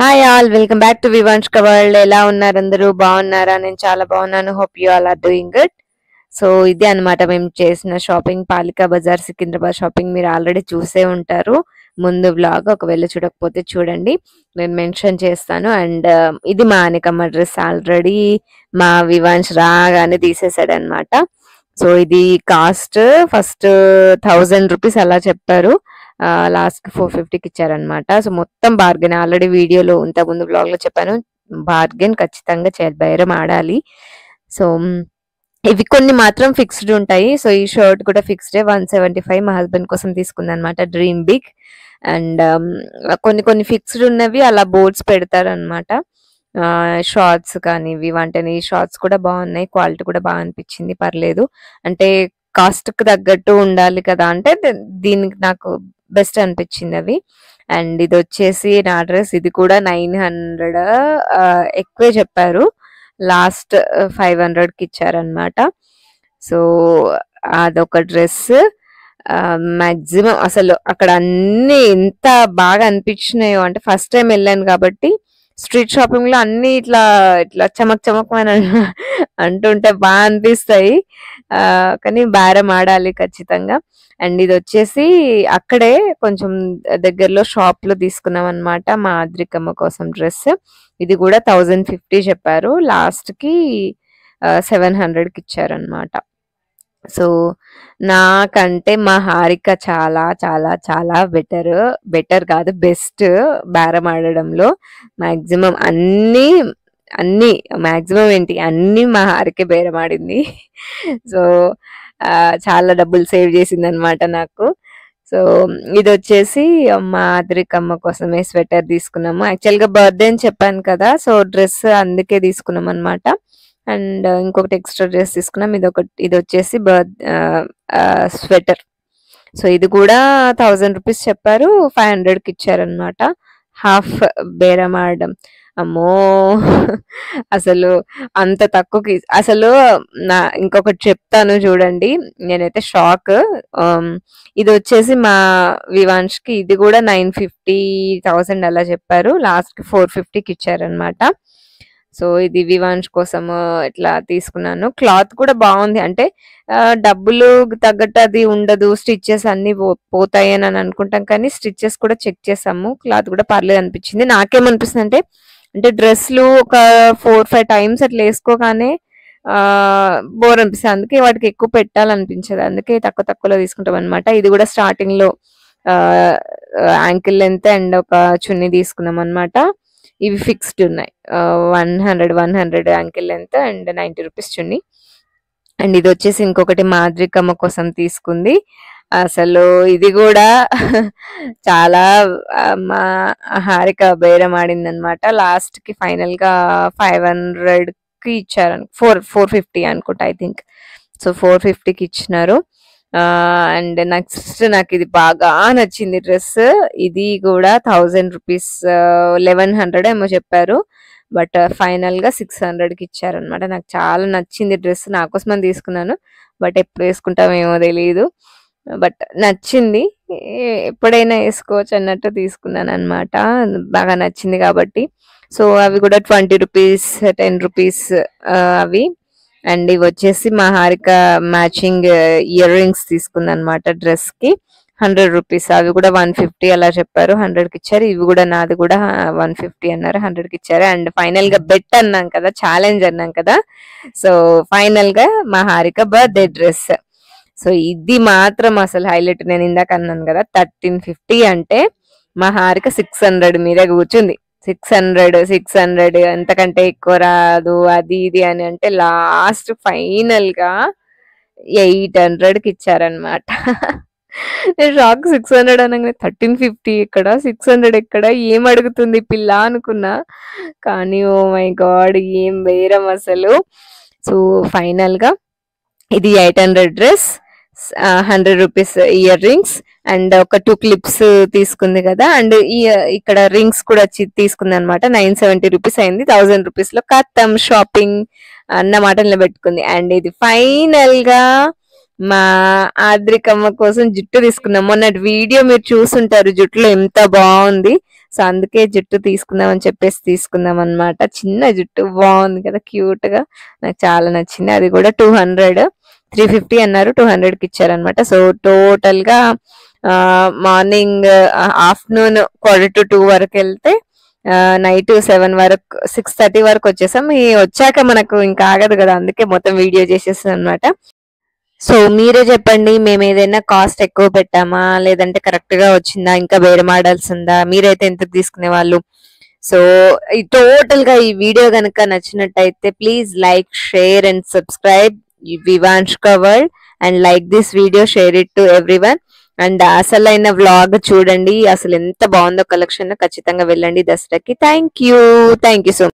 Hi all, welcome back to Vivanshika world. ఎలా ఉన్నారు అందరూ? బాగున్నారా? నేను చాలా బాగున్నాను. Hope you all are doing good. So ఇదే అన్నమాట మేము చేసిన షాపింగ్, పాలికా బజార్ సికింద్రాబాద్ షాపింగ్. మీరు ఆల్రెడీ చూసే ఉంటారు ముందు వ్లాగ్, ఒకవేళ చూడకపోతే చూడండి, నేను మెన్షన్ చేస్తాను. అండ్ ఇది మా అనికమ్మ డ్రెస్. ఆల్రెడీ మా వివాంష్ రాగానే తీసేసాడు అనమాట. సో ఇది కాస్ట్ ఫస్ట్ 1000 రూపీస్ అలా చెప్పారు, లాస్ట్ 450కి ఇచ్చారనమాట. సో మొత్తం బార్గెన్. ఆల్రెడీ వీడియోలో ఇంత ముందు బ్లాగ్ లో చెప్పాను, బార్గెన్ ఖచ్చితంగా చేయాలి, బేరం ఆడాలి. సో ఇవి కొన్ని మాత్రం ఫిక్స్డ్ ఉంటాయి. సో ఈ షర్ట్ కూడా ఫిక్స్డ్ 175 మా హస్బెండ్ కోసం తీసుకుంది అనమాట, డ్రీమ్ బిగ్. అండ్ కొన్ని కొన్ని ఫిక్స్డ్ ఉన్నవి అలా బోర్డ్స్ పెడతారు అనమాట. షార్ట్స్ కానీ ఇవి వంటని, ఈ షార్ట్స్ కూడా బాగున్నాయి, క్వాలిటీ కూడా బాగా అనిపించింది, పర్లేదు. అంటే కాస్ట్ కి తగ్గట్టు ఉండాలి కదా, అంటే దీనికి నాకు బెస్ట్ అనిపించింది అవి. అండ్ ఇది వచ్చేసి నా డ్రెస్, ఇది కూడా 900 ఎక్కువే చెప్పారు, లాస్ట్ 500కి ఇచ్చారనమాట. సో అదొక డ్రెస్. మాక్సిమం అసలు అక్కడ అన్ని ఎంత బాగా అనిపించినాయో, అంటే ఫస్ట్ టైం వెళ్ళాను కాబట్టి స్ట్రీట్ షాపింగ్ లో అన్ని ఇట్లా ఇట్లా చమక్ చమక్ అని అంటుంటే బాగా అనిపిస్తాయి, కానీ బేరం ఆడాలి ఖచ్చితంగా. అండ్ ఇది వచ్చేసి అక్కడే కొంచెం దగ్గరలో షాప్ లో తీసుకున్నాం అనమాట, మా ఆద్రికమ్మ కోసం డ్రెస్. ఇది కూడా 1050 చెప్పారు, లాస్ట్ కి 700కి ఇచ్చారనమాట. సో నాకంటే మా హారిక చాలా చాలా చాలా బెటర్ కాదు, బెస్ట్ బేరం ఆడడంలో. మాక్సిమం అన్ని మాక్సిమం ఏంటి అన్ని మా హారికే బేరం ఆడింది. సో చాలా డబ్బులు సేవ్ చేసింది అనమాట నాకు. సో ఇది వచ్చేసి మా ఆద్రికమ్మ కోసమే స్వెటర్ తీసుకున్నాము. యాక్చువల్గా బర్త్డే అని చెప్పాను కదా, సో డ్రెస్ అందుకే తీసుకున్నాం అనమాట. అండ్ ఇంకొకటి ఎక్స్ట్రా డ్రెస్ తీసుకున్నాం. ఇది వచ్చేసి స్వెటర్. సో ఇది కూడా 1000 రూపీస్ చెప్పారు, 500కి ఇచ్చారనమాట. హాఫ్ బేరం ఆడడం. అమ్మో అసలు అంత తక్కువకి అసలు. ఇంకొకటి చెప్తాను చూడండి, నేనైతే షాక్. ఇది వచ్చేసి మా వివాంష్కి, ఇది కూడా 950,000 అలా చెప్పారు, లాస్ట్ కి 450కి ఇచ్చారనమాట. సో ఇది వివాంష్ కోసం ఇట్లా తీసుకున్నాను. క్లాత్ కూడా బాగుంది, అంటే డబ్బులు తగ్గట్టు అది ఉండదు, స్టిచ్చెస్ అన్ని పోతాయి అని అనుకుంటాం, కానీ స్టిచ్చెస్ కూడా చెక్ చేసాము, క్లాత్ కూడా పర్లేదు అనిపించింది. నాకేమనిపిస్తుంది అంటే డ్రెస్లు ఒక 4-5 టైమ్స్ అట్లా వేసుకోగానే బోర్ అనిపిస్తుంది, అందుకే వాటికి ఎక్కువ పెట్టాలనిపించదు, అందుకే తక్కువలో తీసుకుంటాం అనమాట. ఇది కూడా స్టార్టింగ్ లో యాంకిల్ లెంత్ అండ్ ఒక చున్నీ తీసుకున్నాం అనమాట. ఇవి ఫిక్స్డ్ ఉన్నాయి, 100 ankle length and 90 rupees chunni. And ఇది వచ్చేసి ఇంకొకటి మాద్రికమ్మ కోసం తీసుకుంది. అసలు ఇది కూడా చాలా మా హారిక బేరం ఆడింది అనమాట. లాస్ట్ కి ఫైనల్ గా 500కి ఇచ్చారు, 450 అనుకుంటా ఐ థింక్. సో 450కి ఇచ్చినారు. అండ్ నెక్స్ట్ నాకు ఇది బాగా నచ్చింది డ్రెస్. ఇది కూడా 1000 రూపీస్, 1100 ఏమో చెప్పారు, బట్ ఫైనల్ గా 600కి ఇచ్చారనమాట. నాకు చాలా నచ్చింది డ్రెస్, నా కోసం తీసుకున్నాను, బట్ ఎప్పుడు వేసుకుంటామేమో తెలియదు, బట్ నచ్చింది, ఎప్పుడైనా వేసుకోవచ్చు అన్నట్టు తీసుకున్నాను అనమాట, బాగా నచ్చింది కాబట్టి. సో అవి కూడా 20 రూపీస్, 10 రూపీస్ అవి. అండ్ ఇవి వచ్చేసి మా హారిక మ్యాచింగ్ ఇయర్ రింగ్స్ తీసుకుంది అనమాట డ్రెస్ కి, 100 రూపీస్. అవి కూడా 150 అలా చెప్పారు, 100కి ఇచ్చారు. ఇవి కూడా నాది కూడా 150 అన్నారు, 100కి ఇచ్చారు. అండ్ ఫైనల్ గా బెట్ అన్నాం కదా, ఛాలెంజ్ అన్నాం కదా, సో ఫైనల్ గా మా హారిక బర్త్డే డ్రెస్. సో ఇది మాత్రం అసలు హైలైట్. నేను ఇందాక అన్నాను కదా 1350 అంటే, మా హారిక 600 మీద కూర్చుంది. 600 ఎంతకంటే ఎక్కువ రాదు అది ఇది అని అంటే, లాస్ట్ ఫైనల్ గా 800కి ఇచ్చారనమాట. నేను షాక్, 600 అనగానే 1350 ఎక్కడ, 600 ఎక్కడ, ఏం అడుగుతుంది పిల్ల అనుకున్నా, కానీ ఓ మై గాడ్ ఏం బేరం అసలు. సో ఫైనల్ గా ఇది 800 dress, 100 rupees ear rings and ఒక 2 క్లిప్స్ తీసుకుంది కదా, అండ్ ఇక్కడ రింగ్స్ కూడా తీసుకుంది అనమాట. 970 రూపీస్ అయింది. 1000 రూపీస్ లో కత్తం షాపింగ్ అన్న మాట నిలబెట్టుకుంది. అండ్ ఇది ఫైనల్ గా మా ఆద్రికమ్మ కోసం జుట్టు తీసుకున్నాం. మొన్నటి వీడియో మీరు చూసుంటారు, జుట్టులో ఎంత బాగుంది. సో అందుకే జుట్టు తీసుకుందాం అని చెప్పేసి తీసుకుందాం అన్నమాట. చిన్న జుట్టు బాగుంది కదా, క్యూట్ గా, నాకు చాలా నచ్చింది. అది కూడా 200, 350 అన్నారు, 200కి ఇచ్చారనమాట. సో టోటల్ గా మార్నింగ్, ఆఫ్టర్నూన్ 1:45 వరకు వెళ్తే నైట్ 7 వరకు, 6:30 వరకు వచ్చేసాం. వచ్చాక మనకు ఇంకా ఆగదు కదా, అందుకే మొత్తం వీడియో చేసేస్తాం అనమాట. సో మీరే చెప్పండి, మేము ఏదైనా కాస్ట్ ఎక్కువ పెట్టామా, లేదంటే కరెక్ట్ గా వచ్చిందా, ఇంకా వేరే మోడల్స్ ఉందా, మీరైతే ఎంతకు తీసుకునే వాళ్ళు? సో ఈ టోటల్ గా ఈ వీడియో కనుక నచ్చినట్టయితే please like, share and subscribe Vivanshika world, and like this video, share it to everyone. And అసలైన వ్లాగ్ చూడండి, అసలు ఎంత బాగుందో కలెక్షన్, ఖచ్చితంగా వెళ్ళండి దసరాకి. Thank you so